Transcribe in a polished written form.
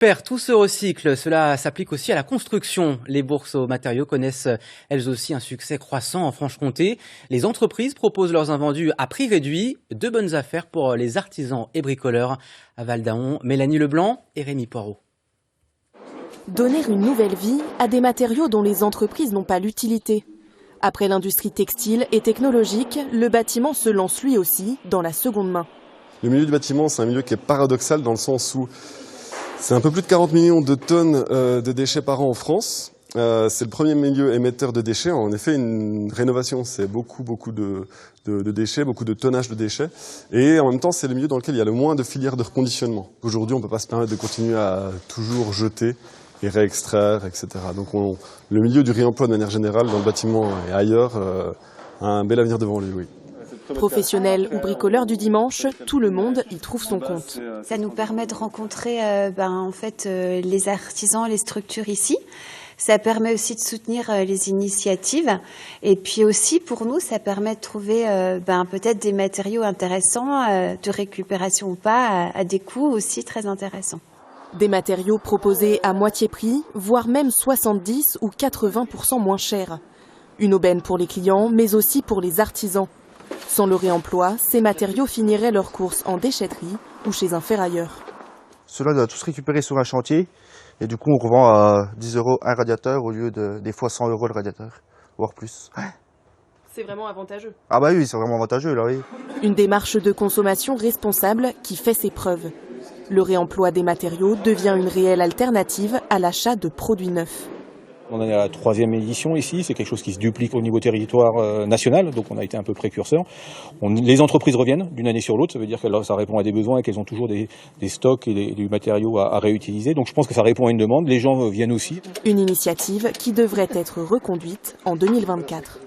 Père, tout se recycle, cela s'applique aussi à la construction. Les bourses aux matériaux connaissent elles aussi un succès croissant en Franche-Comté. Les entreprises proposent leurs invendus à prix réduit. De bonnes affaires pour les artisans et bricoleurs. À Val-d'Aon, Mélanie Leblanc et Rémi Poirot. Donner une nouvelle vie à des matériaux dont les entreprises n'ont pas l'utilité. Après l'industrie textile et technologique, le bâtiment se lance lui aussi dans la seconde main. Le milieu du bâtiment, c'est un milieu qui est paradoxal dans le sens où c'est un peu plus de 40 millions de tonnes de déchets par an en France. C'est le premier milieu émetteur de déchets. En effet, une rénovation, c'est beaucoup de déchets, beaucoup de tonnage de déchets. Et en même temps, c'est le milieu dans lequel il y a le moins de filières de reconditionnement. Aujourd'hui, on ne peut pas se permettre de continuer à toujours jeter et réextraire, etc. Donc le milieu du réemploi de manière générale, dans le bâtiment et ailleurs, a un bel avenir devant lui, oui. Professionnels ou bricoleurs du dimanche, tout le monde y trouve son compte. Ça nous permet de rencontrer les artisans, les structures ici. Ça permet aussi de soutenir les initiatives. Et puis aussi, pour nous, ça permet de trouver peut-être des matériaux intéressants, de récupération ou pas, à des coûts aussi très intéressants. Des matériaux proposés à moitié prix, voire même 70 ou 80% moins chers. Une aubaine pour les clients, mais aussi pour les artisans. Sans le réemploi, ces matériaux finiraient leur course en déchetterie ou chez un ferrailleur. Cela doit tous récupérer sur un chantier et du coup on revend à 10 € un radiateur au lieu de des fois 100 € le radiateur, voire plus. C'est vraiment avantageux. Ah bah oui, c'est vraiment avantageux là, oui. Une démarche de consommation responsable qui fait ses preuves. Le réemploi des matériaux devient une réelle alternative à l'achat de produits neufs. On est à la 3e édition ici, c'est quelque chose qui se duplique au niveau territoire national, donc on a été un peu précurseur. Les entreprises reviennent d'une année sur l'autre, ça veut dire que ça répond à des besoins et qu'elles ont toujours des stocks et du matériau à réutiliser. Donc je pense que ça répond à une demande, les gens viennent aussi. Une initiative qui devrait être reconduite en 2024.